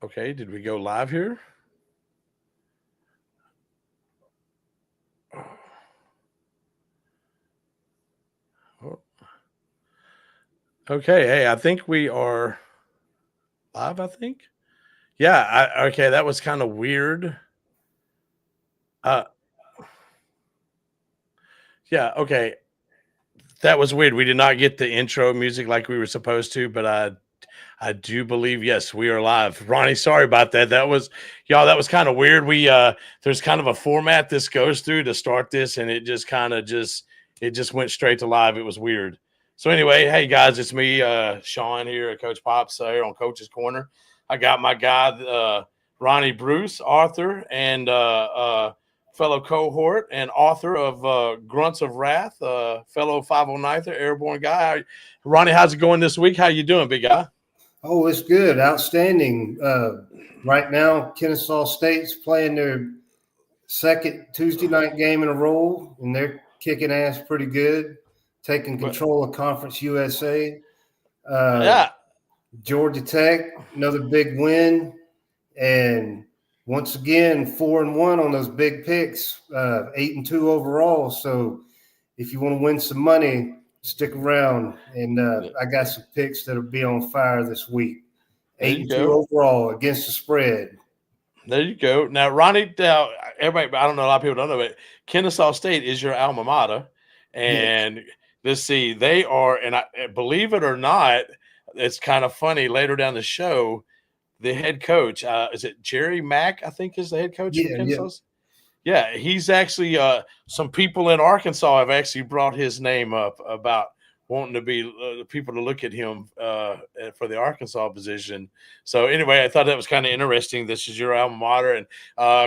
Okay, did we go live here? Oh, okay, hey, I think we are live, I think. Yeah, okay, that was kind of weird. Uh yeah, okay. That was weird. We did not get the intro music like we were supposed to, but I do believe yes, we are live. Ronnie, sorry about that. That was y'all, that was kind of weird. We there's kind of a format this goes through to start this, and it just kind of just went straight to live. It was weird. So anyway, hey guys, it's me, Sean here at Coach Pops here on Coach's Corner. I got my guy, Ronnie Bruce, author and fellow cohort and author of Grunts of Wrath, fellow 509er, airborne guy. Ronnie, how's it going this week? How you doing, big guy? Oh, it's good. Outstanding. Right now, Kennesaw State's playing their second Tuesday night game in a row, and they're kicking ass pretty good, taking control of Conference USA. Yeah. Georgia Tech, another big win. And once again, 4-1 on those big picks, 8-2 overall. So if you want to win some money, stick around. And I got some picks that'll be on fire this week. 8-2 overall against the spread. There you go. Now, Ronnie, everybody, I don't know, a lot of people don't know, but Kennesaw State is your alma mater. And let's see, they are, and I believe it or not, it's kind of funny later down the show, the head coach, is it Jerry Mack, I think is the head coach for Kennesaw? Yeah, he's actually, some people in Arkansas have actually brought his name up about wanting to be people to look at him for the Arkansas position. So anyway, I thought that was kind of interesting. This is your alma mater, and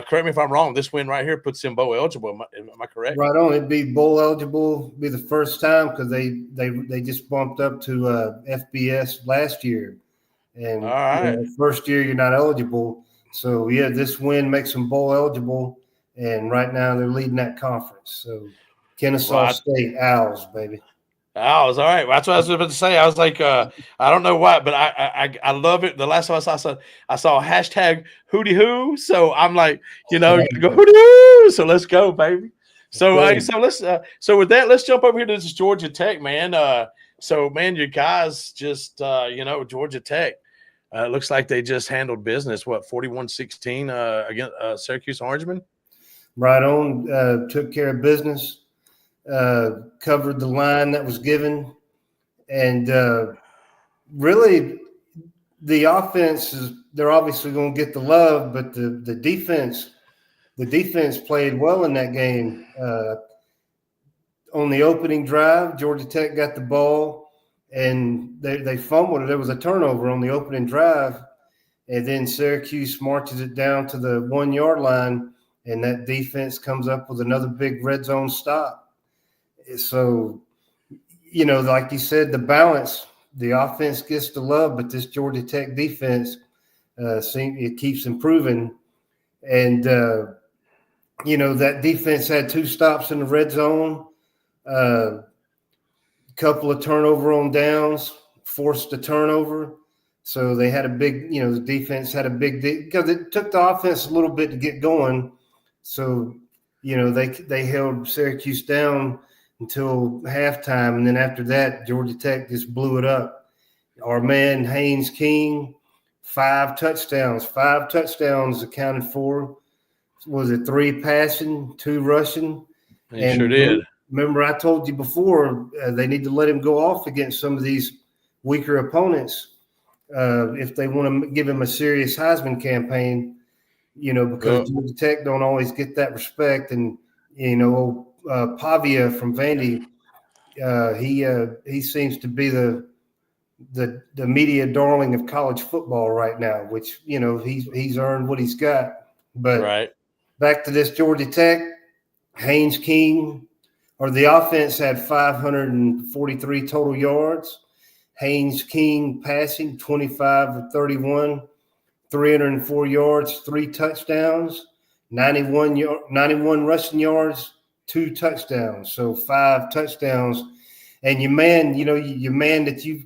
correct me if I'm wrong. This win right here puts him bowl eligible. Am I correct? Right on. It'd be bowl eligible. Be the first time because they just bumped up to FBS last year, and all right, first year you're not eligible. So yeah, this win makes them bowl eligible, and right now they're leading that conference. So Kennesaw State Owls, baby. Owls, all right. Well, that's what I was about to say. I was like, I don't know why, but I love it. The last time I saw hashtag hootie hoo. So I'm like, you go hootie hoo. So let's go, baby. So so with that, let's jump over here to this Georgia Tech, man. So man, you guys just Georgia Tech. Looks like they just handled business. What 41-16 against Syracuse Orangemen? Right on. Took care of business. Covered the line that was given, and really the offense they're obviously going to get the love, but the defense played well in that game. On the opening drive, Georgia Tech got the ball and they fumbled it. There was a turnover on the opening drive, and then Syracuse marches it down to the 1 yard line, and that defense comes up with another big red zone stop. So, like you said, the balance, the offense gets the love, but this Georgia Tech defense, it keeps improving. And, that defense had 2 stops in the red zone, couple of turnover on downs, forced a turnover. So they had a big, the defense had a big because it took the offense a little bit to get going. So, they held Syracuse down until halftime, and then after that, Georgia Tech just blew it up. Our man Haynes King, 5 touchdowns. 5 touchdowns accounted for. Was it 3 passing, 2 rushing? He sure did. Remember, I told you before they need to let him go off against some of these weaker opponents if they want to give him a serious Heisman campaign. Because Georgia Tech don't always get that respect, and Pavia from Vandy, he seems to be the media darling of college football right now, which he's earned what he's got. But back to this Georgia Tech, Haynes King, or the offense had 543 total yards. Haynes King passing 25 of 31, 304 yards, 3 touchdowns, 91 rushing yards, 2 touchdowns. So 5 touchdowns. And your man, that you've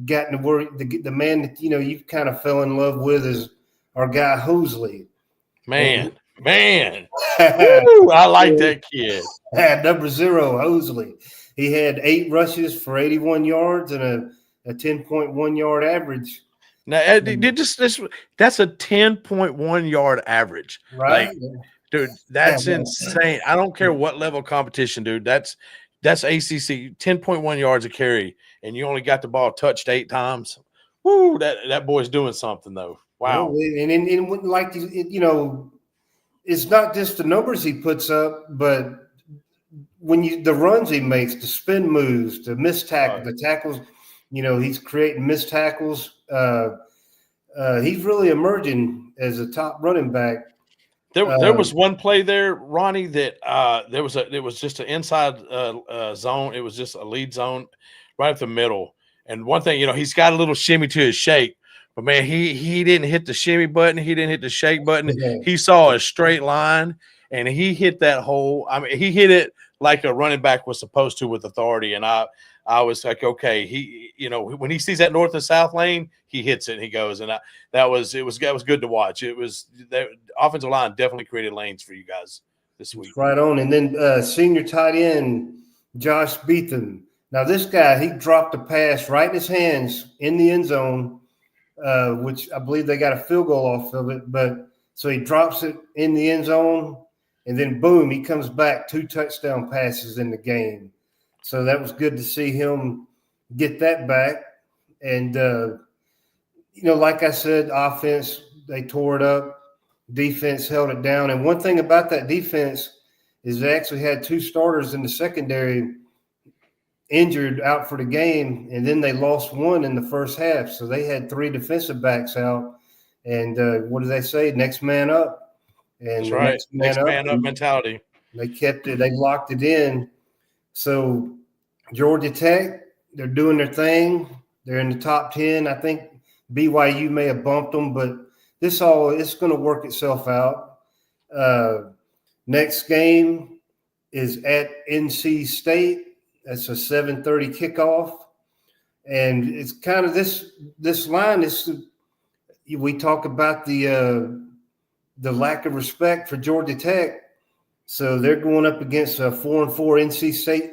gotten to work, the man that, you've kind of fell in love with is our guy Hosley. Man. Woo, I like that kid. Number 0, Hosley. He had 8 rushes for 81 yards and a 10.1 yard average. Now, that's a 10.1 yard average. Right. Like, dude, that's insane. I don't care what level of competition, dude. That's ACC, 10.1 yards a carry, and you only got the ball touched 8 times. Woo, that boy's doing something, though. Wow. And like, it's not just the numbers he puts up, but the runs he makes, the spin moves, the missed tackle, the tackles, he's creating missed tackles. He's really emerging as a top running back. There was one play there, Ronnie, that there was just an inside zone. It was just a lead zone right up the middle. And one thing, he's got a little shimmy to his shake, but man, he didn't hit the shimmy button. He didn't hit the shake button. He saw a straight line and he hit that hole. I mean, he hit it like a running back was supposed to with authority. And I was like, okay, when he sees that north and south lane, he hits it and he goes. And that was good to watch. It was the offensive line definitely created lanes for you guys this week. Right on. And then senior tight end Josh Beetham. Now this guy, he dropped a pass right in his hands in the end zone, which I believe they got a field goal off of it. But so he drops it in the end zone, and then boom, he comes back 2 touchdown passes in the game. So that was good to see him get that back. And, like I said, offense, they tore it up. Defense held it down. And one thing about that defense is they actually had 2 starters in the secondary injured out for the game, and then they lost 1 in the first half. So they had 3 defensive backs out. And what do they say? Next man up. And that's right. Next man up mentality. They kept it. They locked it in. So Georgia Tech, they're doing their thing. They're in the top 10. I think BYU may have bumped them, but it's going to work itself out. Next game is at NC State. That's a 7:30 kickoff. And it's kind of this line is, we talk about the lack of respect for Georgia Tech. So they're going up against a 4-4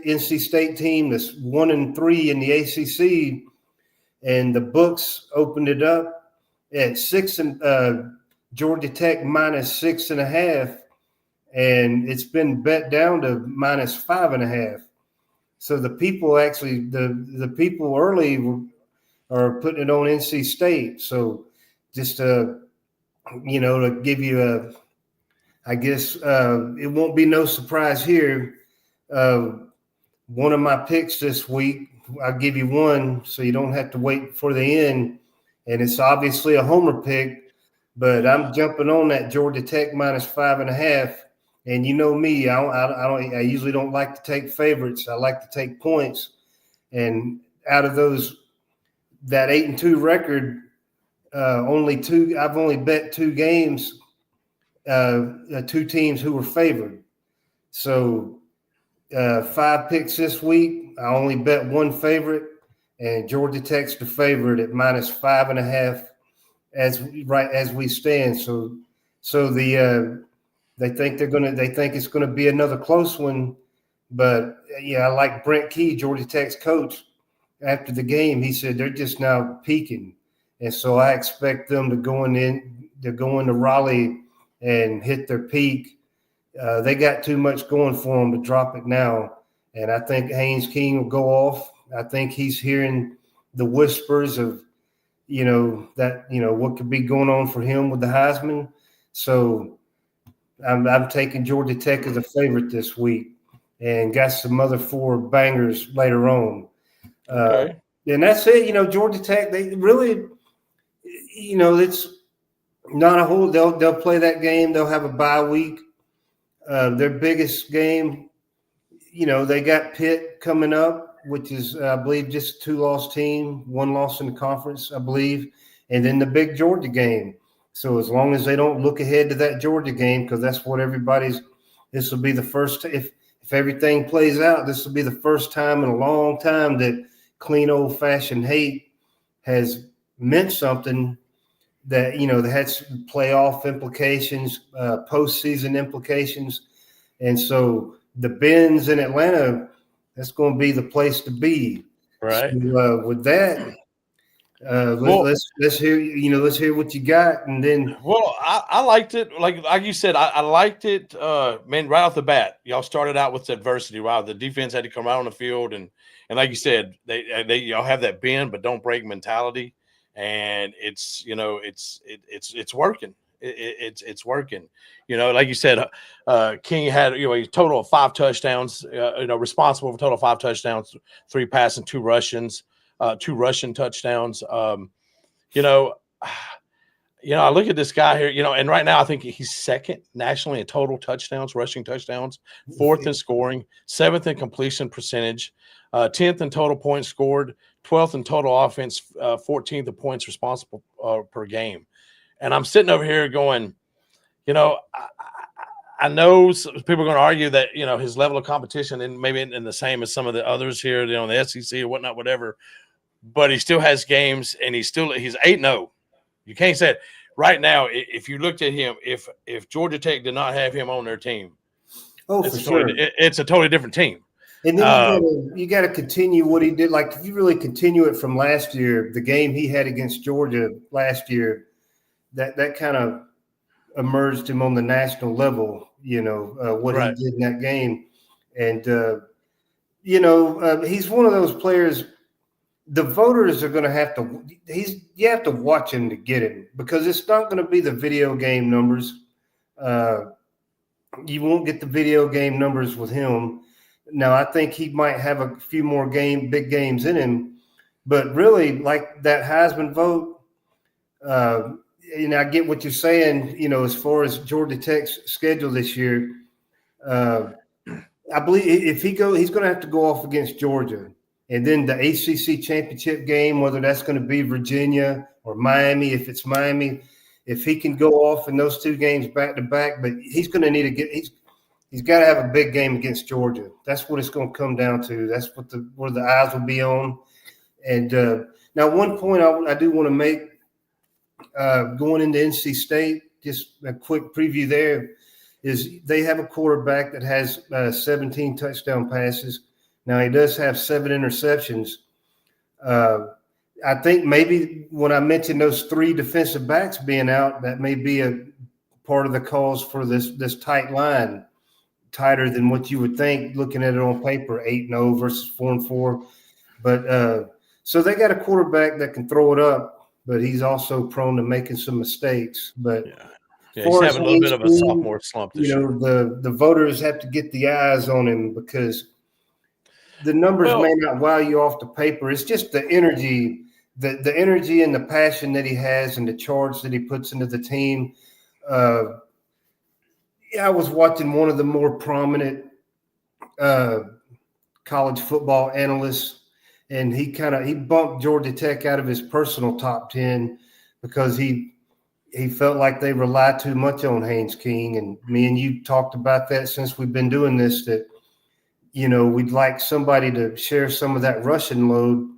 NC State team that's 1-3 in the ACC, and the books opened it up at 6 and Georgia Tech -6.5, and it's been bet down to -5.5. So the people actually, the people early are putting it on NC State. So just to give you I guess it won't be no surprise here. One of my picks this week, I'll give you one so you don't have to wait for the end. And it's obviously a homer pick, but I'm jumping on that Georgia Tech -5.5. And you know me, I usually don't like to take favorites. I like to take points. And out of that 8-2 record, I've only bet 2 games. 2 teams who were favored. So 5 picks this week. I only bet 1 favorite, and Georgia Tech's the favorite at -5.5 as we stand. So they think it's gonna be another close one. But yeah, I like Brent Key, Georgia Tech's coach. After the game, he said they're just now peaking, and so I expect them to go into Raleigh and hit their peak. They got too much going for them to drop it now. And I think Haynes King will go off. I think he's hearing the whispers of, what could be going on for him with the Heisman. So I'm taking Georgia Tech as a favorite this week, and got some other 4 bangers later on. Okay. And that's it. Georgia Tech, they really, it's not a whole. They'll play that game. They'll have a bye week. Their biggest game, they got Pitt coming up, which is, I believe, just a 2-loss team, 1 loss in the conference, I believe, and then the big Georgia game. So as long as they don't look ahead to that Georgia game, because that's what this will be the first. If everything plays out, this will be the first time in a long time that clean old-fashioned hate has meant something. that that had some playoff implications, postseason implications, and so the Benz in Atlanta, that's going to be the place to be. Right. So, with that, let's hear let's hear what you got, and then. Well, I liked it. Like you said, I liked it. Man, right off the bat, y'all started out with adversity. Wow, the defense had to come out on the field, and like you said, they y'all have that bend but don't break mentality, and it's it's working. It's working. Like you said, King had a total of 5 touchdowns. Responsible for a total of 5 touchdowns, 3 passing, 2 Russian touchdowns. I look at this guy here, and right now I think he's second nationally in total touchdowns, rushing touchdowns, 4th in scoring, 7th in completion percentage, 10th in total points scored, 12th in total offense, 14th in points responsible per game. And I'm sitting over here going, I know people are going to argue that, his level of competition and maybe in the same as some of the others here, in the SEC or whatnot, whatever, but he still has games and he's 8-0. You can't say it. Right now, if you looked at him, if Georgia Tech did not have him on their team, it's a totally different team. And then you got to continue what he did. Like if you really continue it from last year, the game he had against Georgia last year, that kind of emerged him on the national level. What he did in that game, and he's one of those players. The voters are going to have to you have to watch him to get him, because it's not going to be the video game numbers. You won't get the video game numbers with him. Now, I think he might have a few more big games in him, but really, like that Heisman vote, I get what you're saying, as far as Georgia Tech's schedule this year. I believe if he's going to have to go off against Georgia. And then the ACC championship game, whether that's going to be Virginia or Miami, if it's Miami, if he can go off in those 2 games back to back, but he's going to need to he's got to have a big game against Georgia. That's what it's going to come down to. That's where the eyes will be on. And now, one point I do want to make going into NC State, just a quick preview there, is they have a quarterback that has 17 touchdown passes. Now, he does have 7 interceptions. I think maybe when I mentioned those 3 defensive backs being out, that may be a part of the cause for this tight line, tighter than what you would think looking at it on paper, 8-0 versus 4-4. But so they got a quarterback that can throw it up, but he's also prone to making some mistakes. But he's having a little bit of a sophomore slump this year. The voters have to get the eyes on him, because the numbers may not wow you off the paper. It's just the energy, the energy and the passion that he has and the charge that he puts into the team. I was watching one of the more prominent college football analysts, and he bumped Georgia Tech out of his personal top 10 because he felt like they rely too much on Haynes King. And me and you talked about that since we've been doing this, that we'd like somebody to share some of that rushing load.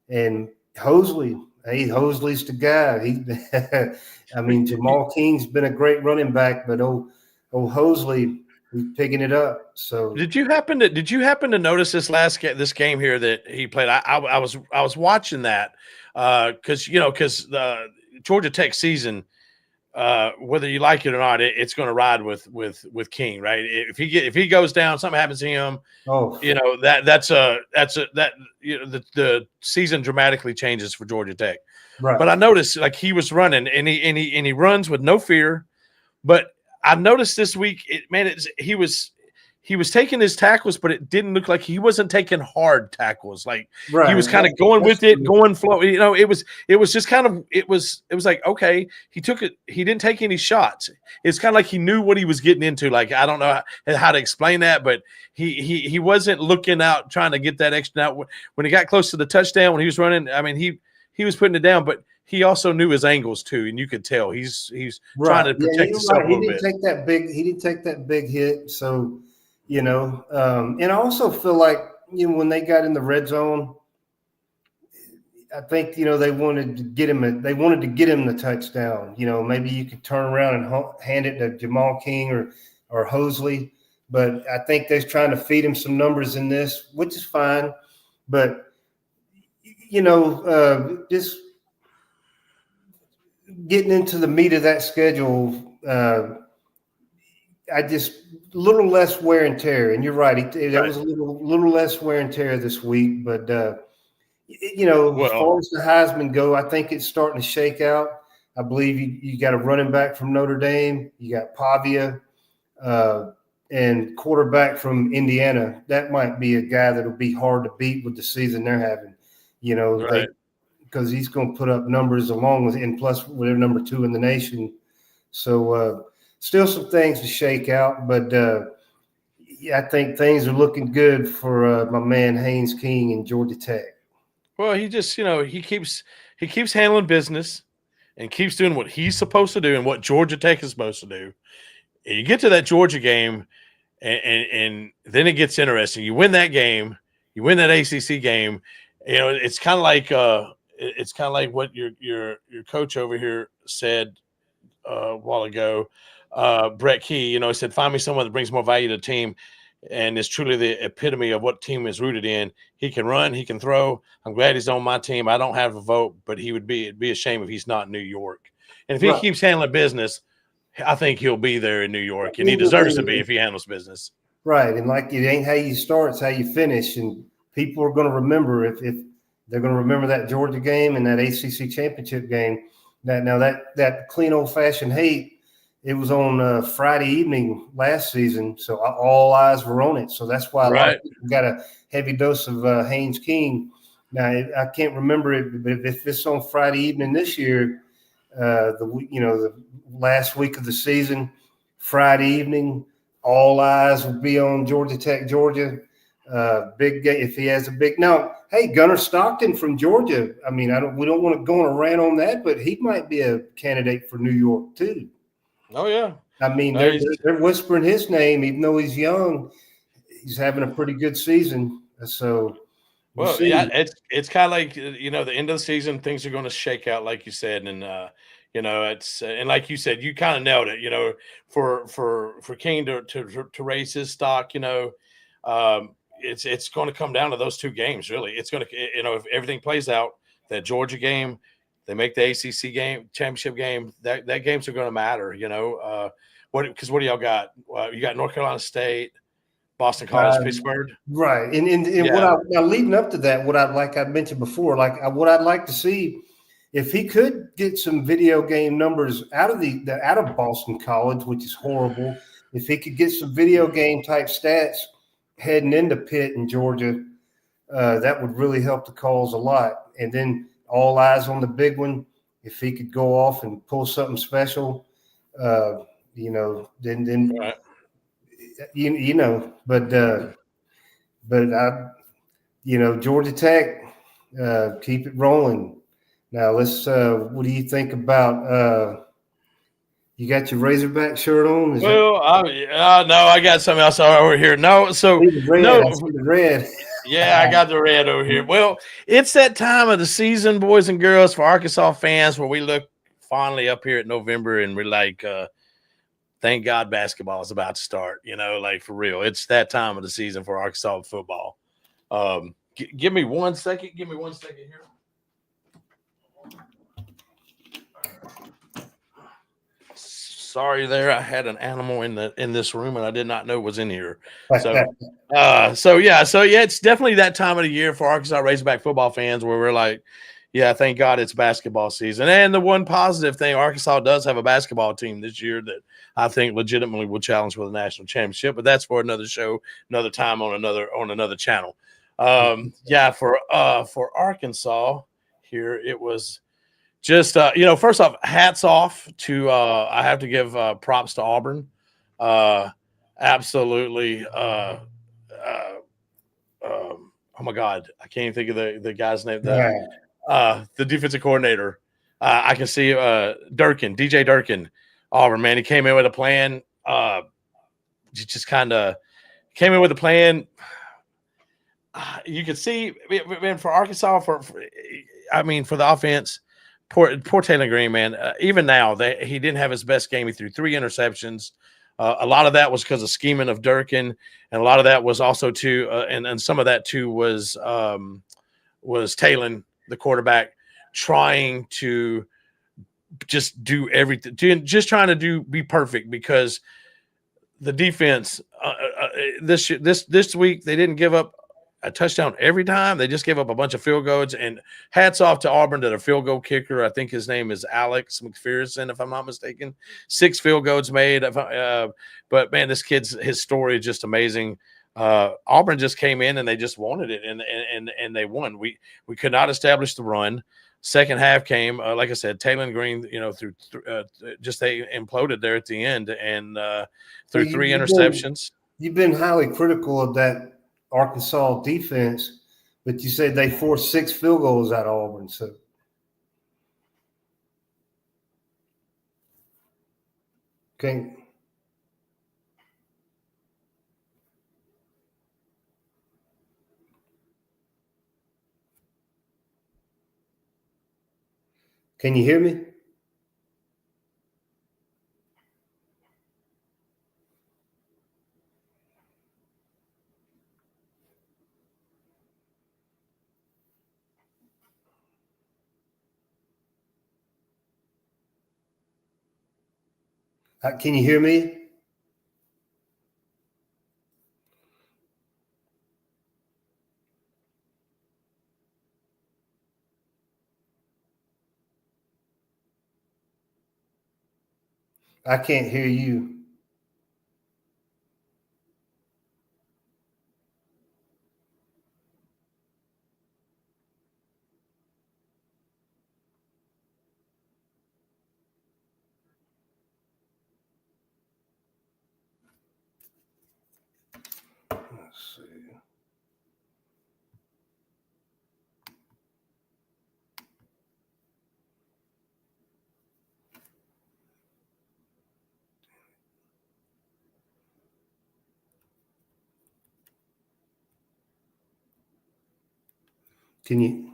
And Hosley's the guy. Jamal King's been a great running back, but old Hosley, he's picking it up. So did you happen to notice this game here that he played? I was watching that because the Georgia Tech season, whether you like it or not, it's going to ride with King, right? If he goes down, something happens to him. The season dramatically changes for Georgia Tech. Right. But I noticed like he was running and he runs with no fear. But I noticed this week, he was taking his tackles, but it didn't look like he wasn't taking hard tackles. Like he was kind of going with it, going flow. It was just kind of it was like, okay, he took it. He didn't take any shots. It's kind of like he knew what he was getting into. Like I don't know how to explain that, but he wasn't looking out trying to get that extra out. When he got close to the touchdown, when he was running, I mean he was putting it down, but he also knew his angles too, and you could tell he's trying to protect himself a little bit. He didn't take that big hit, so. And I also feel like when they got in the red zone, I think, they wanted to get him the touchdown. Maybe you could turn around and hand it to Jamal King or Hosley. But I think they're trying to feed him some numbers in this, which is fine. But, just getting into the meat of that schedule, I just a little less wear and tear. And you're right. There was a little less wear and tear this week. But, as far as the Heisman go, I think it's starting to shake out. I believe you got a running back from Notre Dame. You got Pavia and quarterback from Indiana. That might be a guy that'll be hard to beat with the season they're having, because he's going to put up numbers along with, and plus they're number 2 in the nation. So still some things to shake out, but I think things are looking good for my man Haynes King in Georgia Tech. Well, he just, he keeps handling business and keeps doing what he's supposed to do and what Georgia Tech is supposed to do. And you get to that Georgia game, and then it gets interesting. You win that game, you win that ACC game. It's kind of like what your coach over here said a while ago, Brett Key. He said, "Find me someone that brings more value to the team." And is truly the epitome of what team is rooted in. He can run, he can throw. I'm glad he's on my team. I don't have a vote, but it'd be a shame if he's not in New York. And if he keeps handling business, I think he'll be there in New York, and he deserves to be if he handles business. Right, and like it ain't how you start, it's how you finish. And people are going to remember if they're going to remember that Georgia game and that ACC championship game. That clean old-fashioned hate. It was on Friday evening last season, so all eyes were on it. So that's why a lot of people got a heavy dose of Haynes King. Now, I can't remember it, but if it's on Friday evening this year, the last week of the season, Friday evening, all eyes will be on Georgia Tech, Georgia. Big game if he has a big. Now, hey, Gunnar Stockton from Georgia. I mean, we don't want to go on a rant on that, but he might be a candidate for New York too. Oh, yeah. I mean, they're whispering his name, even though he's young. He's having a pretty good season. So, yeah, it's kind of like, the end of the season, things are going to shake out, like you said. And, it's and like you said, you kind of nailed it, for King to raise his stock, it's going to come down to those 2 games, really. It's going to, if everything plays out, that Georgia game, they make the ACC game, championship game. That games are going to matter, Because what do y'all got? You got North Carolina State, Boston College, Pittsburgh, right? And now leading up to that, like I mentioned before, what I'd like to see, if he could get some video game numbers out of Boston College, which is horrible. If he could get some video game type stats heading into Pitt in Georgia, that would really help the cause a lot. And then all eyes on the big one. If he could go off and pull something special, then right. But Georgia Tech, keep it rolling. Now let's. What do you think about? You got your Razorback shirt on? No, I got something else over here. No, so the red. Yeah, I got the red over here. Well, it's that time of the season, boys and girls, for Arkansas fans, where we look fondly up here at November and we're like, thank God basketball is about to start, for real. It's that time of the season for Arkansas football. Give me 1 second. Give me 1 second here. Sorry there. I had an animal in this room and I did not know was in here. So yeah, it's definitely that time of the year for Arkansas Razorback football fans where we're like, yeah, thank God it's basketball season. And the one positive thing, Arkansas does have a basketball team this year that I think legitimately will challenge for the national championship, but that's for another show, another time on another channel. For Arkansas here, it was just, first off, hats off to, I have to give props to Auburn. Absolutely. Oh my God, I can't even think of the guy's name. The defensive coordinator. I can see DJ Durkin, Auburn, man. He came in with a plan. Just kind of came in with a plan. you could see, man, for Arkansas, for the offense, poor Taylor Green, man. Even now, he didn't have his best game. He threw 3 interceptions. A lot of that was because of scheming of Durkin, and a lot of that was also too, and some of that too was Talon, the quarterback, trying to just do everything, just trying to be perfect, because the defense this week, they didn't give up a touchdown every time. They just gave up a bunch of field goals, and hats off to Auburn, to their field goal kicker. I think his name is Alex McPherson, if I'm not mistaken. 6 field goals made. But man, his story is just amazing. Auburn just came in and they just wanted it, and they won. We could not establish the run. Second half came, like I said, Taylor Green, they imploded there at the end, and threw 3 interceptions. You've been highly critical of that Arkansas defense, but you said they forced 6 field goals out of Auburn. So, okay. Can you hear me? Can you hear me? I can't hear you. Let's see. Can you?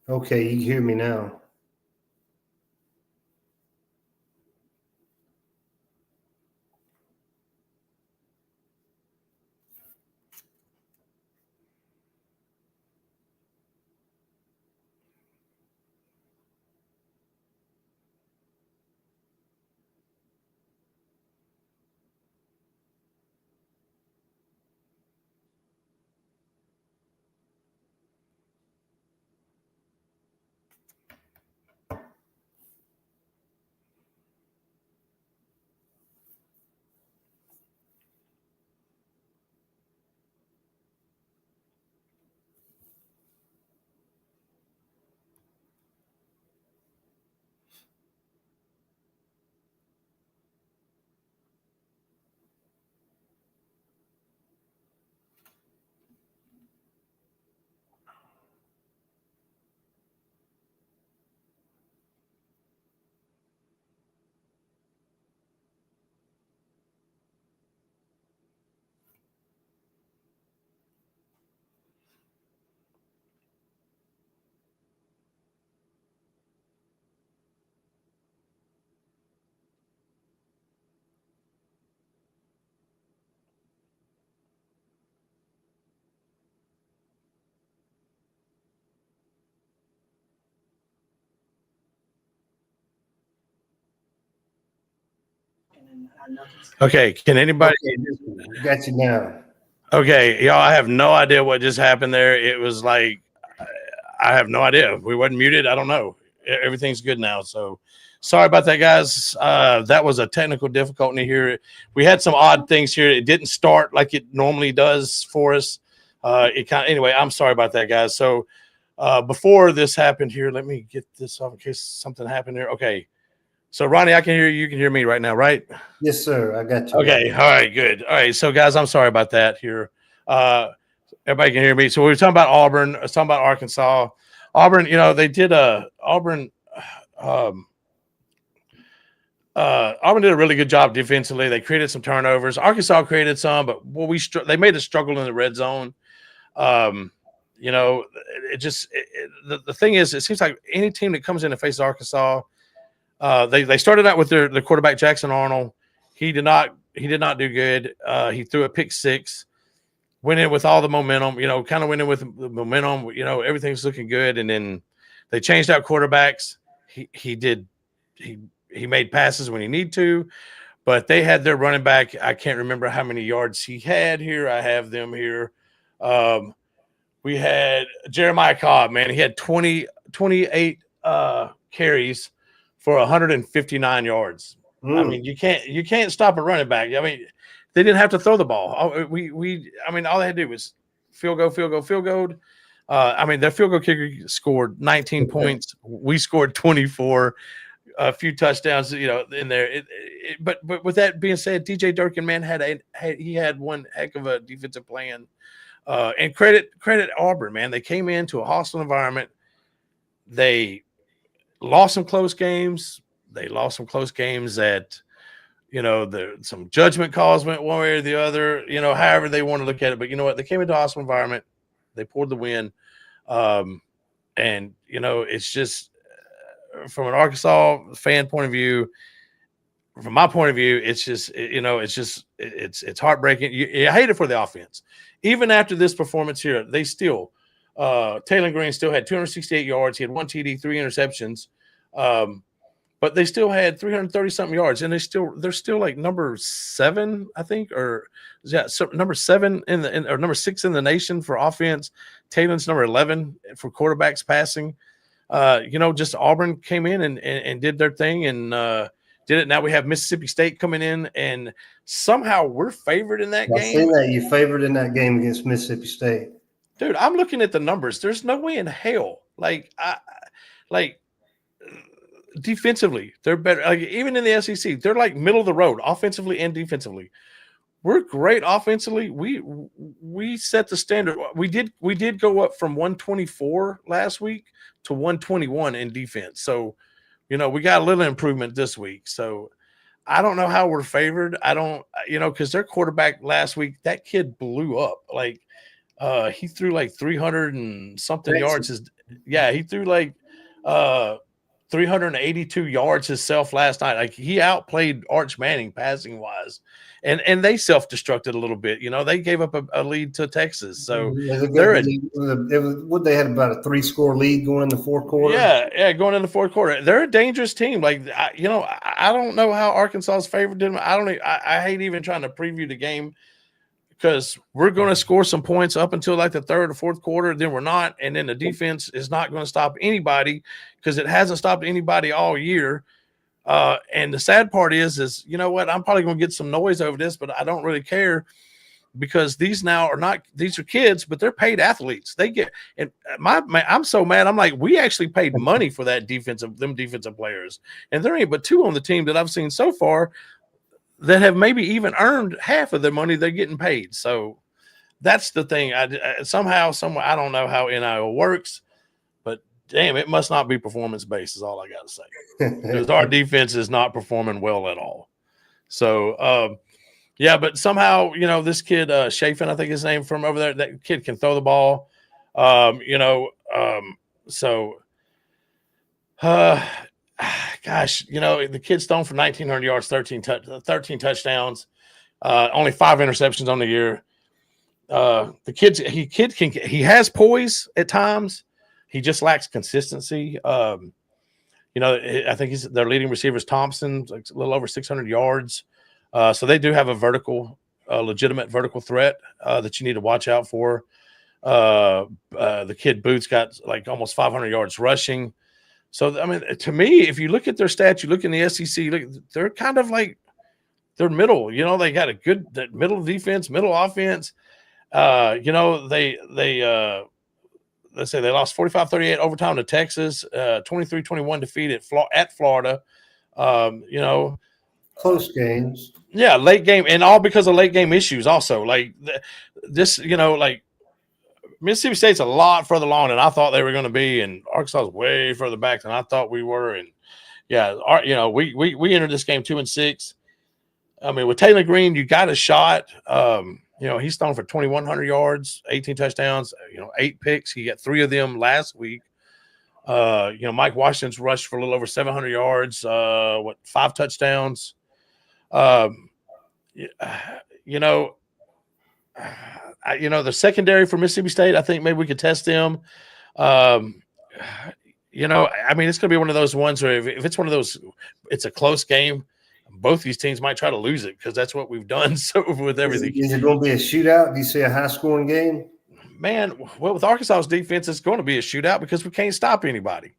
Okay, you can hear me now. Okay, can anybody? Okay, got you now. Okay, y'all, I have no idea what just happened there. It was like, I have no idea. We wasn't muted. I don't know. Everything's good now. So sorry about that, guys. That was a technical difficulty here. We had some odd things here. It didn't start like it normally does for us. Anyway, I'm sorry about that, guys. So before this happened here, let me get this off in case something happened here. Okay. So Ronnie, I can hear you. You can hear me right now, right? Yes, sir. I got you. Okay. All right. Good. All right. So guys, I'm sorry about that here. Everybody can hear me. So we were talking about Auburn. I was talking about Arkansas. Auburn, they did Auburn. Auburn did a really good job defensively. They created some turnovers. Arkansas created some, but they made us struggle in the red zone. The thing is, it seems like any team that comes in and faces Arkansas, they started out with their quarterback Jackson Arnold. He did not do good. He threw a pick six. Went in with all the momentum. Kind of went in with the momentum. Everything's looking good, and then they changed out quarterbacks. He made passes when he needed to, but they had their running back. I can't remember how many yards he had here. I have them here. We had Jeremiah Cobb, man. He had 28 carries for 159 yards. I mean, you can't stop a running back. I mean, they didn't have to throw the ball. All they had to do was field goal. I mean, their field goal kicker scored 19 points. We scored 24. A few touchdowns, in there. But with that being said, DJ Durkin, man, he had one heck of a defensive plan. And credit Auburn, man. They came into a hostile environment. They lost some close games. That, some judgment calls went one way or the other, however they want to look at it. But you know what? They came into a hostile environment. They poured the win. And, it's just, from an Arkansas fan point of view, from my point of view, it's just, it's heartbreaking. You hate it for the offense. Even after this performance here, they still, Taylor Green still had 268 yards. He had 1 TD, 3 interceptions. But they still had 330 something yards, and they're still like number 7, I think, or number 7 or number 6 in the nation for offense. Taylor's number 11 for quarterbacks passing. Just Auburn came in and did their thing and did it. Now we have Mississippi State coming in, and somehow we're favored in that game. I've seen that you favored in that game against Mississippi State. Dude, I'm looking at the numbers. There's no way in hell. Defensively, they're better. Like, even in the SEC, they're like middle of the road, offensively and defensively. We're great offensively. We set the standard. We did go up from 124 last week to 121 in defense. So, we got a little improvement this week. So I don't know how we're favored. I don't, because their quarterback last week, that kid blew up. Like, he threw like 300 and something yards. He threw like 382 yards himself last night. Like, he outplayed Arch Manning passing wise, and they self-destructed a little bit. They gave up a lead to Texas. So they had about a 3-score lead going in the fourth quarter. Yeah, going in the fourth quarter. They're a dangerous team. Like, I don't know how Arkansas is favored them. I hate even trying to preview the game, because we're going to score some points up until like the third or fourth quarter. Then we're not. And then the defense is not going to stop anybody, because it hasn't stopped anybody all year. And the sad part is, you know what? I'm probably going to get some noise over this, but I don't really care, because these are kids, but they're paid athletes. They get, and I'm so mad. I'm like, we actually paid money for them defensive players. And there ain't but 2 on the team that I've seen so far that have maybe even earned half of the money they're getting paid. So that's the thing. Somehow, I don't know how NIL works, but damn, it must not be performance-based is all I got to say. Because our defense is not performing well at all. So, but somehow, this kid, Chafin, I think his name, from over there, that kid can throw the ball. Gosh, the kid's thrown for 1,900 yards, 13 touchdowns, only 5 interceptions on the year. He has poise at times. He just lacks consistency. I think their leading receiver is Thompson, like a little over 600 yards. So they do have a legitimate vertical threat that you need to watch out for. The kid Boots got like almost 500 yards rushing. So, I mean, to me, if you look at their stats, you look in the SEC, they're kind of like, they're middle. They got a good middle defense, middle offense. Let's say they lost 45-38 overtime to Texas, 23-21 defeat at Florida. Close games. Yeah, late game, and all because of late game issues also. Like this, Mississippi State's a lot further along than I thought they were going to be, and Arkansas is way further back than I thought we were. And yeah, we entered this game 2-6. I mean, with Taylor Green, you got a shot. He's thrown for 2,100 yards, 18 touchdowns, 8 picks. He got 3 of them last week. Mike Washington's rushed for a little over 700 yards, 5 touchdowns. The secondary for Mississippi State, I think maybe we could test them. I mean, it's going to be one of those ones where if it's one of those, it's a close game. Both these teams might try to lose it because that's what we've done with everything. Is it going to be a shootout? Do you see a high-scoring game? Man, well, with Arkansas's defense, it's going to be a shootout because we can't stop anybody.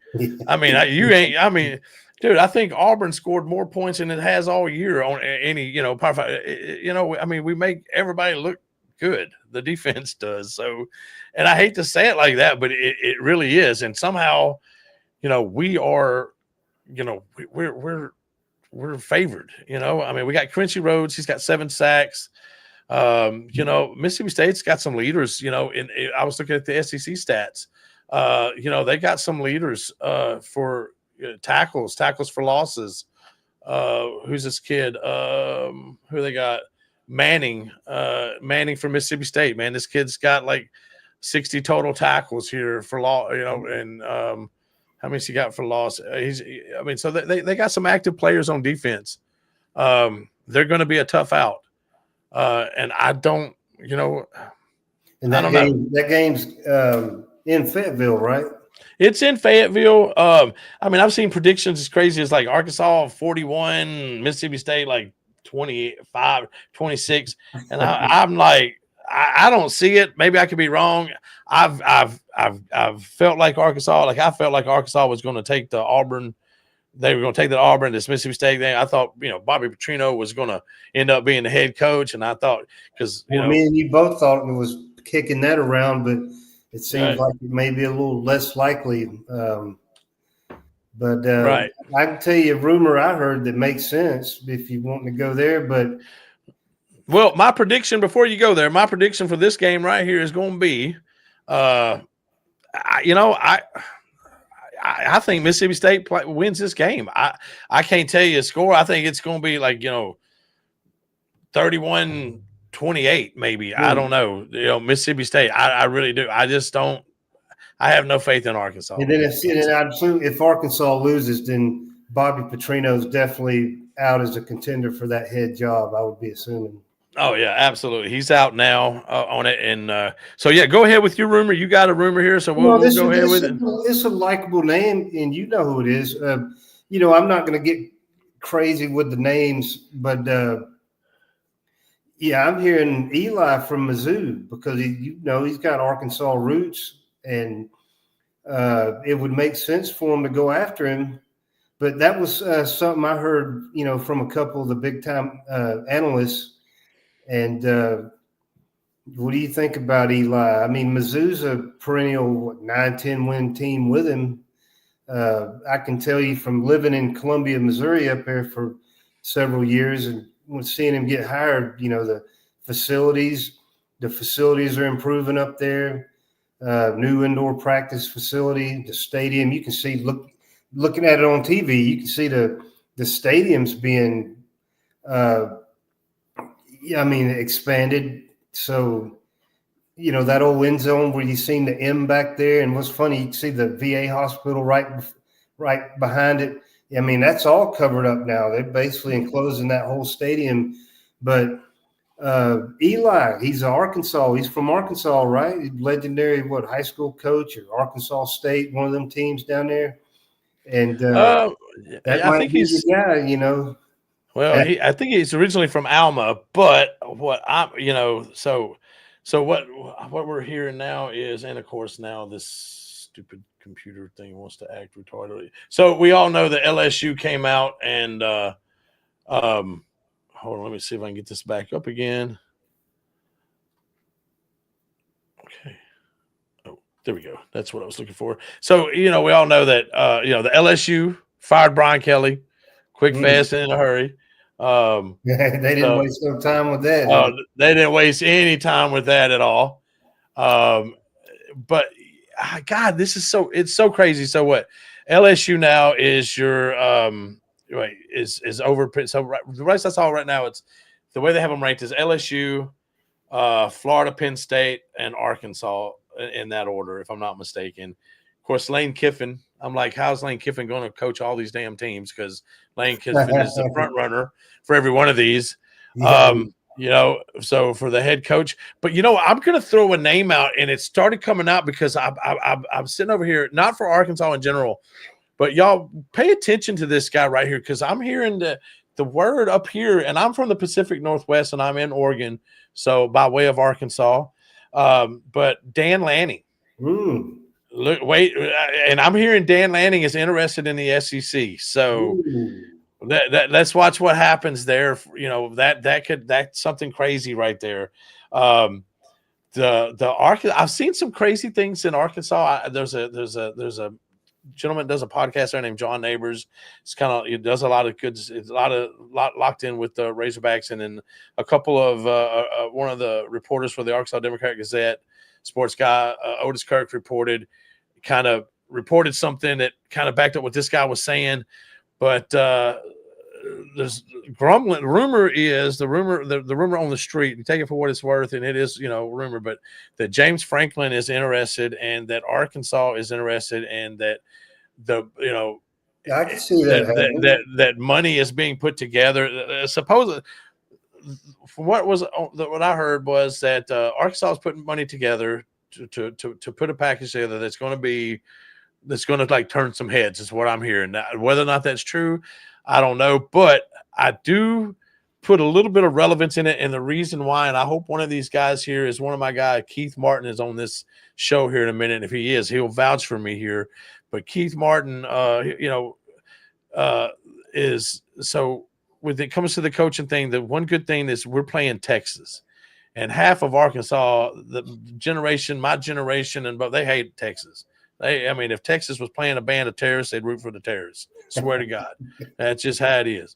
I mean, dude, I think Auburn scored more points than it has all year on any, Power 5. I mean, we make everybody look good. The defense does. So, and I hate to say it like that, but it really is. And somehow, we are, we're favored. I mean, we got Quincy Rhodes. He's got 7 sacks. Mississippi State's got some leaders. I was looking at the SEC stats. They got some leaders for tackles for losses. Who's this kid? Who they got? Manning from Mississippi State. Man, this kid's got like 60 total tackles here for law. And how many's he got for loss? So they got some active players on defense. They're going to be a tough out. And I don't, And that game's in Fayetteville, right? It's in Fayetteville. I've seen predictions as crazy as like Arkansas 41, Mississippi State like 25, 26, and I'm like, I don't see it. Maybe I could be wrong. I've felt like Arkansas, was going to take the Auburn. They were going to take the Auburn, this Mississippi State thing. I thought, Bobby Petrino was going to end up being the head coach. And I thought, because, me and you both thought it was kicking that around, but it seems like it may be a little less likely. Right. I can tell you a rumor I heard that makes sense if you want to go there. But well, my prediction before you go there, my prediction for this game right here is going to be, I think Mississippi State wins this game. I can't tell you a score. I think it's going to be like, 31-28 maybe. I don't know. Mississippi State. I really do. I just don't. I have no faith in Arkansas. And then if Arkansas loses, then Bobby Petrino's definitely out as a contender for that head job, I would be assuming. Oh, yeah, absolutely. He's out now on it. And so, yeah, go ahead with your rumor. You got a rumor here, so we'll go ahead with it. It's a likable name, and you know who it is. I'm not going to get crazy with the names, but, I'm hearing Eli from Mizzou because, he's got Arkansas roots, and it would make sense for him to go after him. But that was something I heard, from a couple of the big-time analysts. And what do you think about Eli? I mean, Mizzou's a perennial 9-10 win team with him. I can tell you from living in Columbia, Missouri up there for several years and seeing him get hired, the facilities are improving up there. New indoor practice facility, the stadium. You can see, looking at it on TV, you can see the stadiums being expanded. So, that old end zone where you seen the M back there, and what's funny, you can see the VA hospital right behind it. I mean, that's all covered up now. They're basically enclosing that whole stadium. But Eli, he's Arkansas. He's from Arkansas, right? Legendary, high school coach or Arkansas State, one of them teams down there. And I think he's the guy, Well, I think he's originally from Alma, but what we're hearing now is, and of course now this stupid computer thing wants to act retarded. So we all know that LSU came out and hold on, let me see if I can get this back up again. Okay. Oh, there we go. That's what I was looking for. So, we all know that the LSU fired Brian Kelly quick, fast, and in a hurry. They didn't waste no time with that. They didn't waste any time with that at all. but God, it's so crazy. So what? LSU now is your is over. So the rest I saw right now, it's the way they have them ranked is LSU, Florida, Penn State, and Arkansas in that order, if I'm not mistaken. Of course, Lane Kiffin. I'm like, how's Lane Kiffin going to coach all these damn teams? Because Lane Kiffin is the front runner for every one of these. So for the head coach, but I'm going to throw a name out, and it started coming out because I'm sitting over here, not for Arkansas in general, but y'all pay attention to this guy right here because I'm hearing the word up here, and I'm from the Pacific Northwest, and I'm in Oregon, so by way of Arkansas. But Dan Lanning. And I'm hearing Dan Lanning is interested in the SEC. So let's watch what happens there. That's something crazy right there. I've seen some crazy things in Arkansas. There's a gentleman does a podcast there named John Neighbors. He does a lot of good. It's a lot locked in with the Razorbacks, and then a couple of one of the reporters for the Arkansas Democrat Gazette, sports guy Otis Kirk reported something that kind of backed up what this guy was saying, but there's grumbling. The rumor on the street. You take it for what it's worth, and it is rumor, but that James Franklin is interested, and that Arkansas is interested, and that I can see that money is being put together. Supposedly, from what I heard was that Arkansas is putting money together to put a package together that's going to like turn some heads. Is what I'm hearing. Now, whether or not that's true, I don't know, but I do put a little bit of relevance in it, and the reason why, and I hope one of these guys here is one of my guys. Keith Martin is on this show here in a minute. If he is, he'll vouch for me here. But Keith Martin, is so when it comes to the coaching thing, the one good thing is we're playing Texas, and half of Arkansas, my generation, but they hate Texas. If Texas was playing a band of terrorists, they'd root for the terrorists. Swear to God, that's just how it is.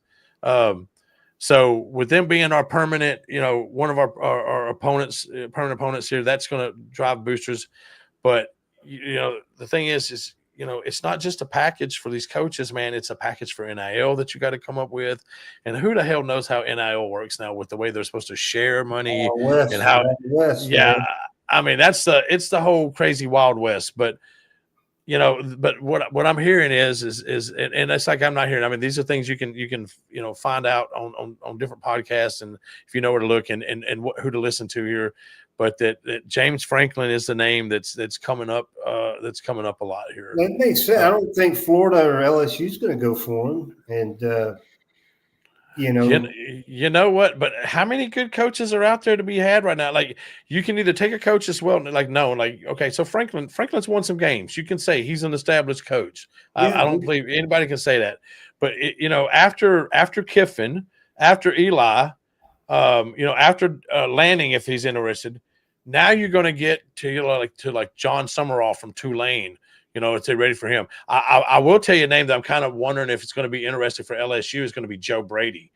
So with them being our permanent, one of our opponents, permanent opponents here, that's going to drive boosters. But the thing is it's not just a package for these coaches, man. It's a package for NIL that you got to come up with. And who the hell knows how NIL works now with the way they're supposed to share money and how West, yeah. Man. It's the whole crazy Wild West. But but what I'm hearing is and it's like I'm not hearing. These are things you can find out on different podcasts, and if you know where to look and who to listen to here. But that James Franklin is the name that's coming up. That's coming up a lot here. That makes sense. I don't think Florida or LSU is going to go for him, and you know what? But how many good coaches are out there to be had right now? Like you can either take a coach as well, okay. So Franklin's won some games. You can say he's an established coach. I don't believe anybody can say that. But after Kiffin, after Eli, after Lanning, if he's interested, now you're going to get to John Summerall from Tulane. If they're ready for him. I will tell you a name that I'm kind of wondering if it's going to be interesting for LSU is going to be Joe Brady.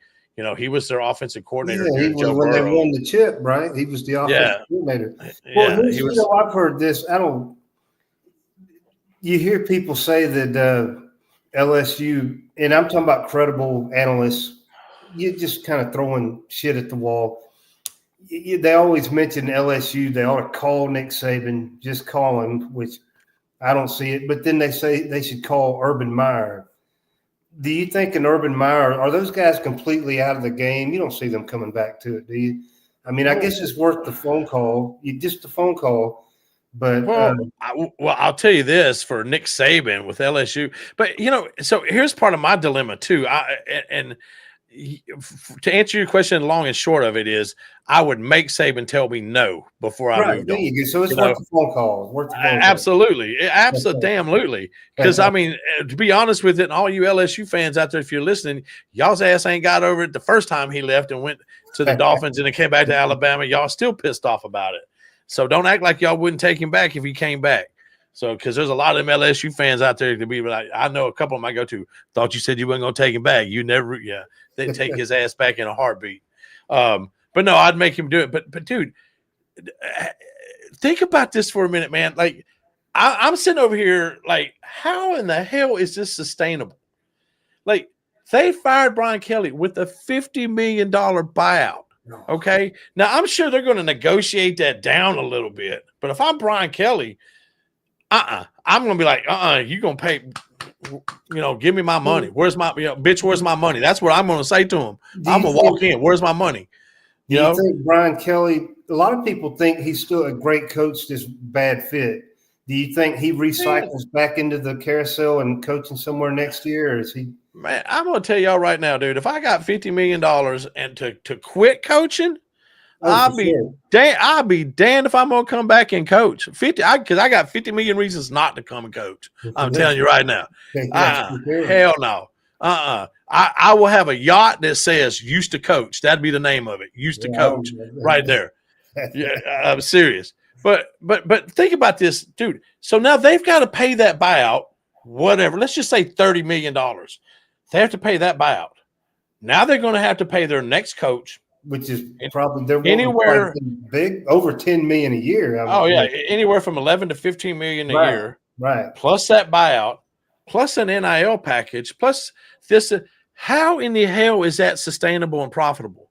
He was their offensive coordinator. Yeah, when they won the chip, right? He was the offensive coordinator. Well, I've heard this. You hear people say that LSU, and I'm talking about credible analysts, you're just kind of throwing shit at the wall. They always mention LSU. They ought to call Nick Saban, just call him, which I don't see it. But then they say they should call Urban Meyer. Do you think an Urban Meyer, are those guys completely out of the game? You don't see them coming back to it, do you? I guess it's worth the phone call. Just the phone call. But I'll tell you this for Nick Saban with LSU. But so here's part of my dilemma too. To answer your question, long and short of it is, I would make Saban tell me no before I moved on. So it's worth the phone call. Absolutely. Absolutely. Because, to be honest with it, and all you LSU fans out there, if you're listening, y'all's ass ain't got over it the first time he left and went to the Dolphins and then came back to Alabama. Y'all still pissed off about it. So don't act like y'all wouldn't take him back if he came back. So, because there's a lot of them LSU fans out there to be like, I know a couple of them I go to, thought you said you weren't going to take him back. You never, they'd take his ass back in a heartbeat. But no, I'd make him do it. But dude, think about this for a minute, man. Like, I'm sitting over here, like, how in the hell is this sustainable? Like, they fired Brian Kelly with a $50 million buyout. Okay. Now, I'm sure they're going to negotiate that down a little bit. But if I'm Brian Kelly, I'm going to be like, you're going to pay, give me my money. Where's my, bitch, where's my money? That's what I'm going to say to him. I'm going to walk in. Where's my money? Do you think Brian Kelly, a lot of people think he's still a great coach, just bad fit. Do you think he recycles back into the carousel and coaching somewhere next year, or is he? Man, I'm going to tell y'all right now, dude, if I got $50 million and to quit coaching, I'll be damned if I'm going to come back and coach. Because I got 50 million reasons not to come and coach. I'm telling you right now. Hell no. I will have a yacht that says used to coach. That'd be the name of it. Used to coach right there. Yeah, I'm serious. But think about this, dude. So now they've got to pay that buyout, whatever. Let's just say $30 million. They have to pay that buyout. Now they're going to have to pay their next coach, which is probably they're anywhere big, over 10 million a year. Anywhere from 11 to 15 million a year, right? Plus that buyout, plus an NIL package, plus this. How in the hell is that sustainable and profitable?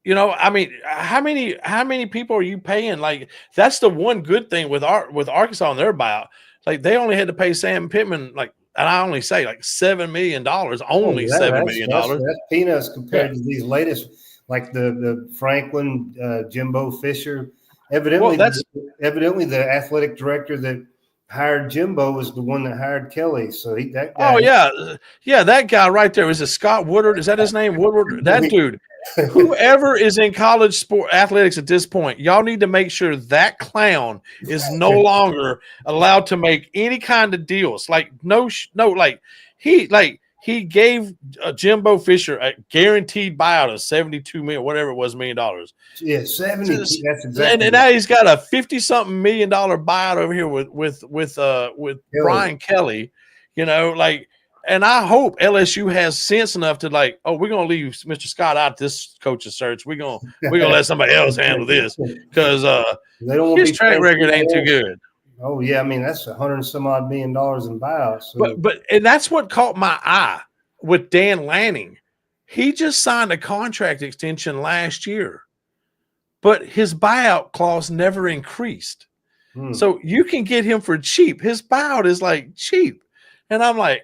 I mean, how many people are you paying? Like, that's the one good thing with Arkansas and their buyout. Like, they only had to pay Sam Pittman, like, and I only say like $7 million, only $7 million. That's peanuts compared to these latest, like the Franklin, Jimbo Fisher. Evidently, the athletic director that hired Jimbo was the one that hired Kelly. So that guy. Oh yeah, that guy right there. Is it Scott Woodward? Is that his name? Woodward. That dude. Whoever is in college sport athletics at this point, y'all need to make sure that clown is no longer allowed to make any kind of deals. Like he gave Jimbo Fisher a guaranteed buyout of $72 million, whatever it was, $1 million. Yeah, 70. That's exactly. And now he's got a $50-something million buyout over here with Brian Kelly. And I hope LSU has sense enough to we're gonna leave Mr. Scott out this coaching search. We're gonna let somebody else handle this because his track record ain't too good. Oh yeah, I mean that's $100 and some odd million in buyouts. So. But that's what caught my eye with Dan Lanning. He just signed a contract extension last year, but his buyout clause never increased. So you can get him for cheap. His buyout is like cheap, and I'm like.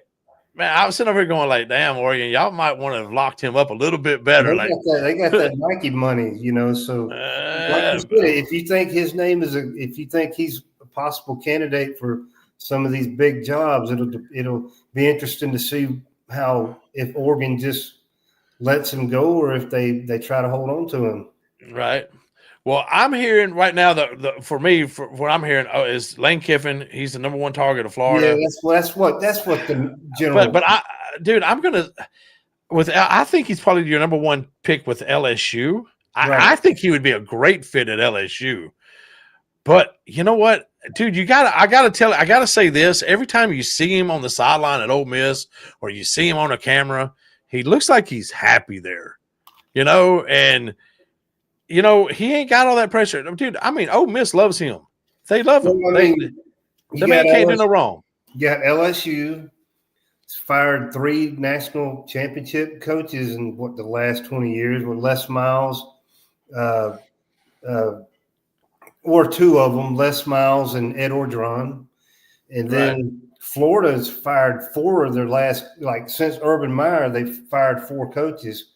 Man, I was sitting over here going like, damn, Oregon, y'all might want to have locked him up a little bit better. They got that Nike money, so like you said, if you think his name if you think he's a possible candidate for some of these big jobs, it'll be interesting to see if Oregon just lets him go or if they try to hold on to him. Right. Well, I'm hearing right now for what I'm hearing is Lane Kiffin. He's the number one target of Florida. Yeah, that's what the general. But I think he's probably your number one pick with LSU. I think he would be a great fit at LSU. But you know what, dude? I gotta say this. Every time you see him on the sideline at Ole Miss or you see him on a camera, he looks like he's happy there. And. He ain't got all that pressure. Dude, I mean, Ole Miss loves him. They love him. The man can't do no wrong. You got LSU fired 3 national championship coaches in the last 20 years with Les Miles, or 2 of them, Les Miles and Ed Orgeron. And then Florida's fired 4 of their last, since Urban Meyer, they've fired 4 coaches.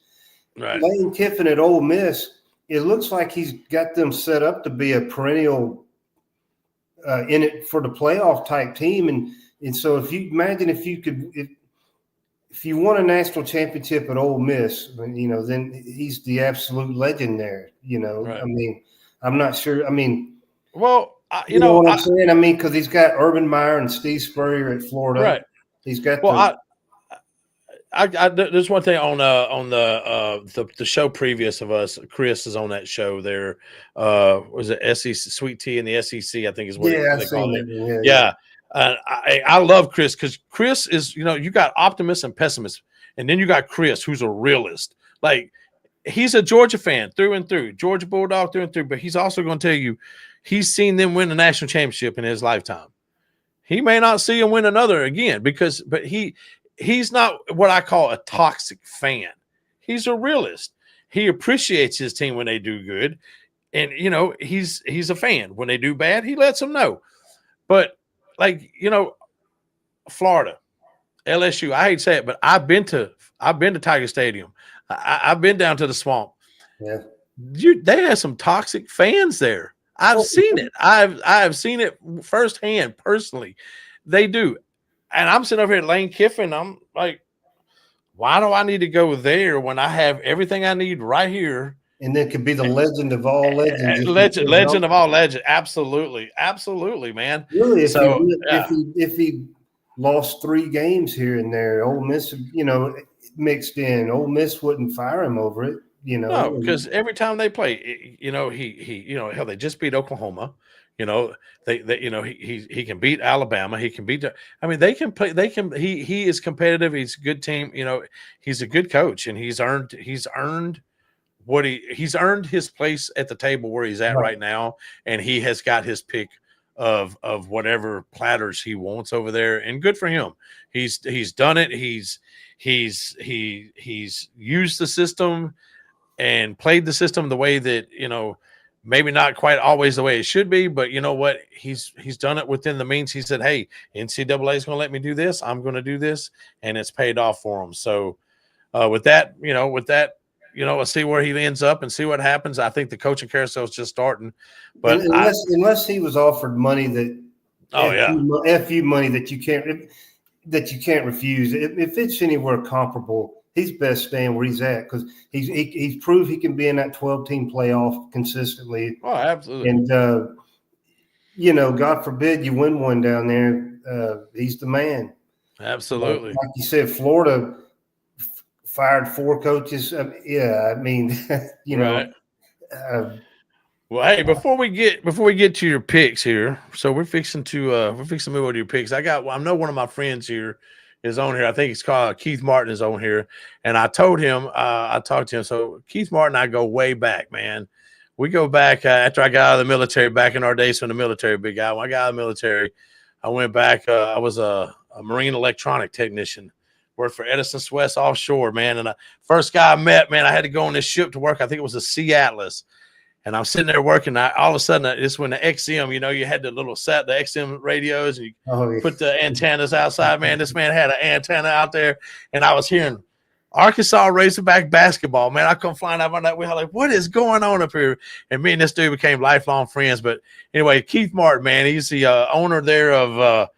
Right. Lane Kiffin at Ole Miss, it looks like he's got them set up to be a perennial in it for the playoff type team. And so if you imagine if you won a national championship at Ole Miss, then he's the absolute legend there. Right. I mean, I'm not sure. I mean, well, you know what I'm saying? I mean, because he's got Urban Meyer and Steve Spurrier at Florida. Right. He's got there's one thing on the show previous of us. Chris is on that show there. Was it SEC Sweet Tea in the SEC? I think is what they call it. Yeah. I love Chris because Chris is you got optimists and pessimists, and then you got Chris who's a realist. Like he's a Georgia fan through and through, Georgia Bulldog through and through, but he's also going to tell you he's seen them win a national championship in his lifetime. He may not see him win another again but he's not what I call a toxic fan. He's a realist. He appreciates his team when they do good. And, he's a fan. When they do bad, he lets them know. But, Florida, LSU, I hate to say it, but I've been to Tiger Stadium. I've been down to the swamp. Yeah. They have some toxic fans there. I've seen it. I've seen it firsthand, personally. They do. And I'm sitting over here at Lane Kiffin. I'm like, why do I need to go there when I have everything I need right here? And then could be the legend of all legends. Legend of all legends. Absolutely. Absolutely, man. Really, if he lost 3 games here and there, Ole Miss, mixed in, Ole Miss wouldn't fire him over it. No, because every time they play, hell, they just beat Oklahoma. He can beat Alabama. He can beat. They can play. He is competitive. He's a good team. He's a good coach, and he's earned his place at the table where he's at right now, and he has got his pick of whatever platters he wants over there, and good for him. He's done it. He's used the system and played the system the way that, maybe not quite always the way it should be, but you know what? He's done it within the means. He said, hey, NCAA is going to let me do this. I'm going to do this. And it's paid off for him. So with that, let's see where he ends up and see what happens. I think the coaching carousel is just starting. But unless he was offered money that FU money that you can't refuse. If it's anywhere comparable, he's best staying where he's at because he's proved he can be in that 12-team playoff consistently. Oh, absolutely. And God forbid you win one down there. He's the man. Absolutely. Like you said, Florida fired 4 coaches. Right. Well, hey, before we get to your picks here, so we're fixing to move on to your picks. I know one of my friends here is on here. I think it's called Keith Martin is on here. And I told him, I talked to him. So Keith Martin and I go way back, man. We go back after I got out of the military, back in our days from the military, big guy. When I got out of the military, I went back. I was a marine electronic technician, worked for Edison Swiss offshore, man. And the first guy I met, man, I had to go on this ship to work. I think it was a Sea Atlas. And I'm sitting there working. All of a sudden, it's when the XM, you had the little the XM radios, and you put the antennas outside. Man, this man had an antenna out there, and I was hearing Arkansas Razorback basketball. Man, I come flying up on that. We were like, what is going on up here? And me and this dude became lifelong friends. But anyway, Keith Martin, man, he's the owner there of.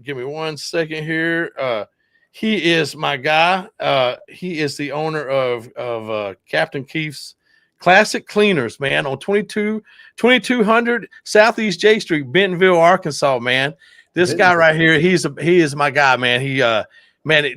Give me 1 second here. He is my guy. He is the owner of Captain Keith's Classic Cleaners, man, on 2200 Southeast J Street, Bentonville, Arkansas, man. This guy right here, he is my guy, man.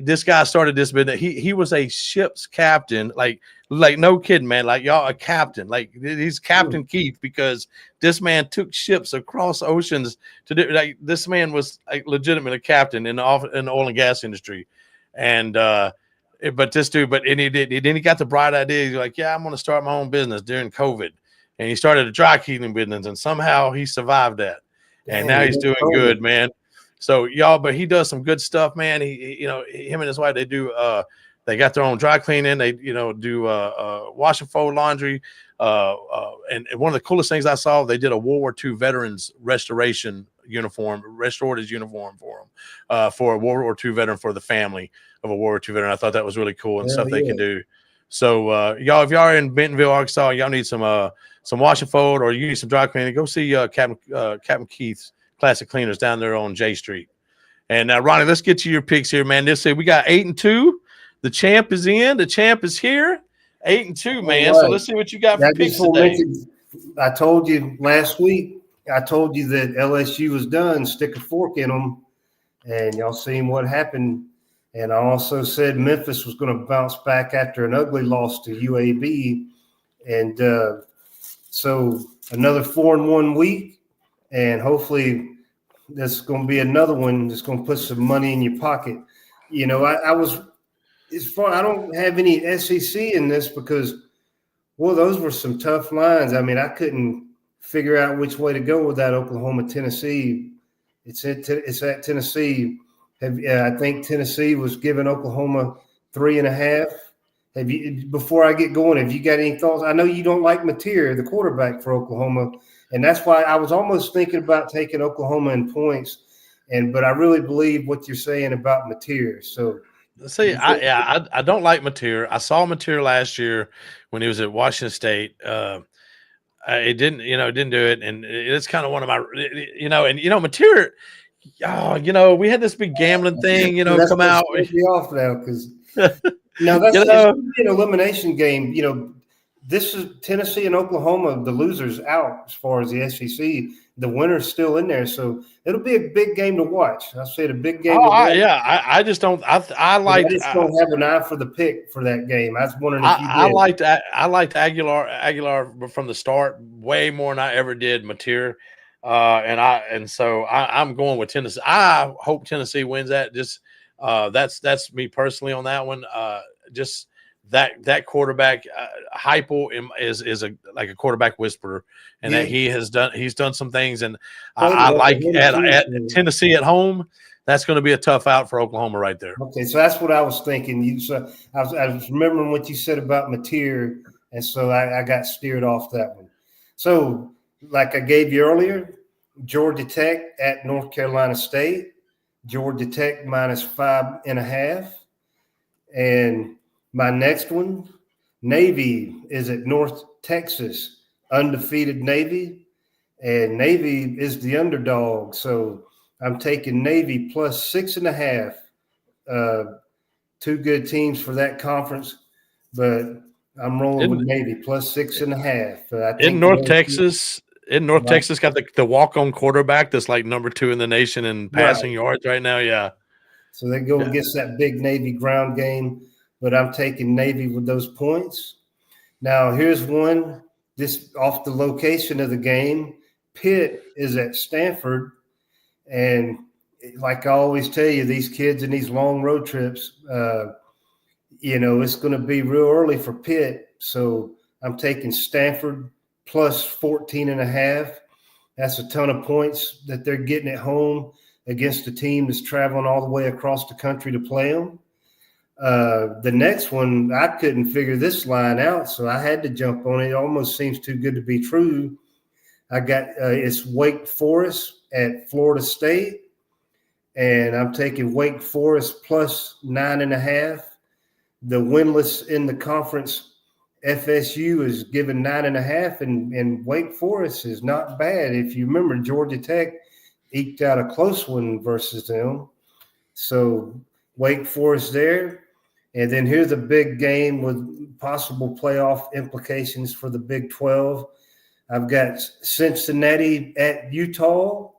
This guy started this business. He was a ship's captain, like no kidding, man. Like y'all, a captain. Like he's Captain Keith because this man took ships across oceans to do. Like this man was legitimately a captain in the oil and gas industry, and but this dude, then he got the bright idea. He's like, yeah, I'm going to start my own business during COVID, and he started a dry cleaning business, and somehow he survived that, and now he's doing good, man. So y'all, but he does some good stuff, man. Him and his wife, they do. They got their own dry cleaning. They, do wash and fold laundry. And one of the coolest things I saw, they did a World War II veterans restored his uniform for him, for a World War II veteran, for the family of a World War II veteran. I thought that was really cool and stuff they can do. So y'all, if y'all are in Bentonville, Arkansas, y'all need some wash and fold, or you need some dry cleaning, go see Captain Keith's Classic Cleaners down there on J Street. And now, Ronnie, let's get to your picks here, man. Let's say we got 8-2. The champ is in. The champ is here. 8-2, man. Right. So let's see what you got for picks today. I told you last week. I told you that LSU was done. Stick a fork in them, and y'all seen what happened. And I also said Memphis was going to bounce back after an ugly loss to UAB, and so another 4-1 week. And hopefully there's going to be another one that's going to put some money in your pocket. It's fun. I don't have any SEC in this because Well, those were some tough lines. I mean, I couldn't figure out which way to go with that Oklahoma Tennessee. It's at Tennessee. I think Tennessee was giving Oklahoma 3.5. Have you, before I get going, have you got any thoughts? I know you don't like Mateer, the quarterback for Oklahoma, and that's why I was almost thinking about taking Oklahoma in points. But I really believe what you're saying about Mateer. So, see, I don't like Mateer. I saw Mateer last year when he was at Washington State. It didn't do it, and it's kind of one of my, Mateer. Oh, we had this big gambling thing, come out. Me off now because now that's an elimination game. This is Tennessee and Oklahoma. The losers out as far as the SEC. The winner's still in there, so it'll be a big game to watch. I said a big game. I just don't. I just don't have an eye for the pick for that game. I was wondering if you did. I liked Aguilar from the start way more than I ever did Mateer. So I'm going with Tennessee. I hope Tennessee wins that. Just that's me personally on that one. Just that quarterback Heupel is like a quarterback whisperer, and that he's done some things. And I like at Tennessee at home. That's going to be a tough out for Oklahoma right there. Okay, so that's what I was thinking. I was remembering what you said about Mateer, and so I got steered off that one. So, like I gave you earlier, Georgia Tech at North Carolina State, Georgia Tech -5.5. And my next one, Navy is at North Texas, undefeated Navy, and Navy is the underdog. So I'm taking Navy +6.5. Two good teams for that conference, but I'm rolling with Navy +6.5. In North Texas got the walk-on quarterback that's like number 2 in the nation in passing yards right now. Yeah. So they go against that big Navy ground game, but I'm taking Navy with those points. Now here's one, this off the location of the game. Pitt is at Stanford, and like I always tell you, these kids in these long road trips, it's going to be real early for Pitt. So I'm taking Stanford +14.5. That's a ton of points that they're getting at home against a team that's traveling all the way across the country to play them. The next one, I couldn't figure this line out, so I had to jump on it. It almost seems too good to be true. I got it's Wake Forest at Florida State, and I'm taking Wake Forest +9.5. The winless in the conference, FSU, is given 9.5, and Wake Forest is not bad. If you remember, Georgia Tech eked out a close one versus them. So Wake Forest there. And then here's a big game with possible playoff implications for the Big 12. I've got Cincinnati at Utah.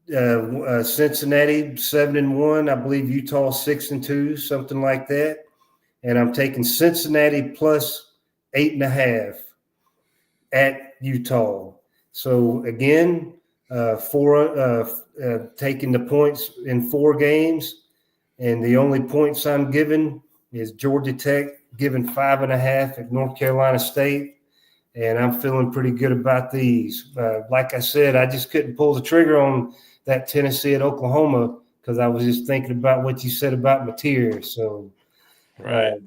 Cincinnati 7-1. I believe Utah 6-2, something like that. And I'm taking Cincinnati +8.5 at Utah. So again, taking the points in 4 games, and the only points I'm giving is Georgia Tech giving 5.5 at North Carolina State, and I'm feeling pretty good about these. Like I said, I just couldn't pull the trigger on that Tennessee at Oklahoma because I was just thinking about what you said about Mateer. So, right.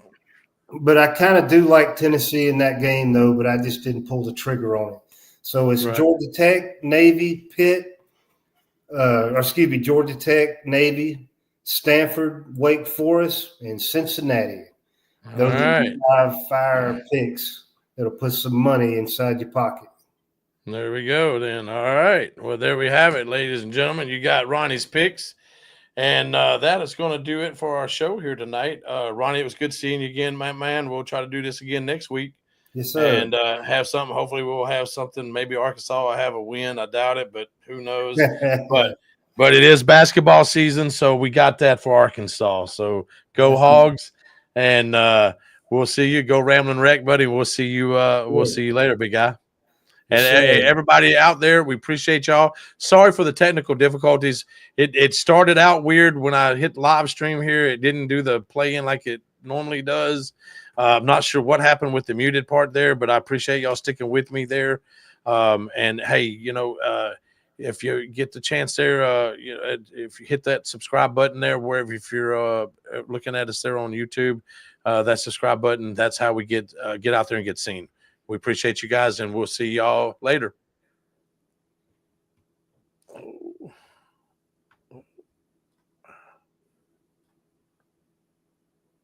But I kind of do like Tennessee in that game, though, but I just didn't pull the trigger on it. So it's Georgia Tech, Navy, Pitt, Georgia Tech, Navy, Stanford, Wake Forest, and Cincinnati. Those are 5 fire picks that'll put some money inside your pocket. There we go then. All right. Well, there we have it, ladies and gentlemen. You got Ronnie's picks. And that is going to do it for our show here tonight. Ronnie, it was good seeing you again, my man. We'll try to do this again next week. Yes, sir. And have something. Hopefully we'll have something. Maybe Arkansas will have a win. I doubt it, but who knows? But it is basketball season, so we got that for Arkansas. So go Hogs, and we'll see you. Go Ramblin' Wreck, buddy. We'll see you. We'll see you later, big guy. And everybody out there, we appreciate y'all. Sorry for the technical difficulties. It started out weird when I hit live stream here. It didn't do the play in like it normally does. I'm not sure what happened with the muted part there, but I appreciate y'all sticking with me there. And hey, if you get the chance there, if you hit that subscribe button there, wherever, if you're looking at us there on YouTube, that subscribe button, that's how we get out there and get seen. We appreciate you guys, and we'll see y'all later.